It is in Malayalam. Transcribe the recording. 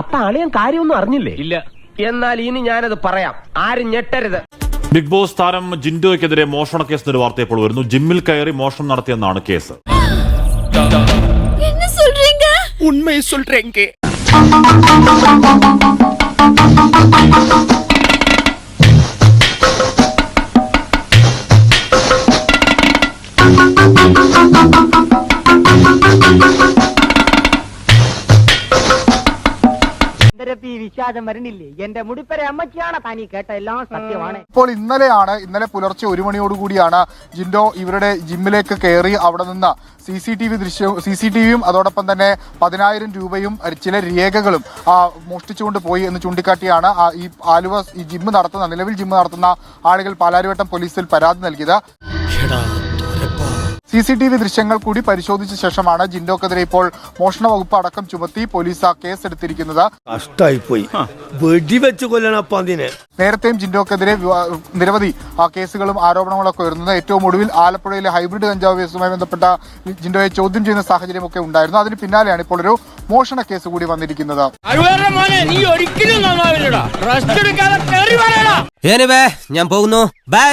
അപ്പൊ അളിയൻ കാര്യമൊന്നും അറിഞ്ഞില്ലേ? ഇല്ല. എന്നാൽ ഇനി ഞാനത് പറയാം, ആരും ഞെട്ടരുത്. ബിഗ് ബോസ് താരം ജിൻഡോയ്ക്കെതിരെ മോഷണ കേസിന്റെ വാർത്ത ഇപ്പോൾ വരുന്നു. ജിമ്മിൽ കയറി മോഷണം നടത്തിയെന്നാണ് കേസ്. ഉണ്മയെ சொல்றேங்க. വിശ്വാസം വരുന്നില്ലേ? എന്റെ മുടിപ്പര അമ്മച്ചിയാണ് താനീ കേട്ട എല്ലാം സത്യമാണ്. ഇപ്പോൾ ഇന്നലെ പുലർച്ചെ 1 മണിയോടുകൂടിയാണ് ജിൻഡോ ഇവരുടെ ജിമ്മിലേക്ക് കയറി അവിടെ നിന്ന് CCTVയും അതോടൊപ്പം തന്നെ 10,000 രൂപയും ചില രേഖകളും മോഷ്ടിച്ചുകൊണ്ട് പോയി എന്ന് ചൂണ്ടിക്കാട്ടിയാണ് ഈ നിലവിൽ ജിമ്മ് നടത്തുന്ന ആളുകൾ പാലാരിവട്ടം പോലീസിൽ പരാതി നൽകിയത്. CCTV ദൃശ്യങ്ങൾ കൂടി പരിശോധിച്ച ശേഷമാണ് ജിൻഡോക്കെതിരെ ഇപ്പോൾ മോഷണ വകുപ്പ് അടക്കം ചുമത്തി പോലീസ് കേസെടുത്തിരിക്കുന്നത്. നേരത്തെയും ജിൻഡോക്കെതിരെ നിരവധി കേസുകളും ആരോപണങ്ങളൊക്കെ വരുന്നത്. ഏറ്റവും ഒടുവിൽ ആലപ്പുഴയിലെ ഹൈബ്രിഡ് കഞ്ചാവ് കേസുമായി ബന്ധപ്പെട്ട ജിൻഡോയെ ചോദ്യം ചെയ്യുന്ന സാഹചര്യമൊക്കെ ഉണ്ടായിരുന്നു. അതിന് പിന്നാലെയാണ് ഇപ്പോൾ ഒരു മോഷണ കേസ് കൂടി വന്നിരിക്കുന്നത്. ഞാൻ പോകുന്നു. ബൈ.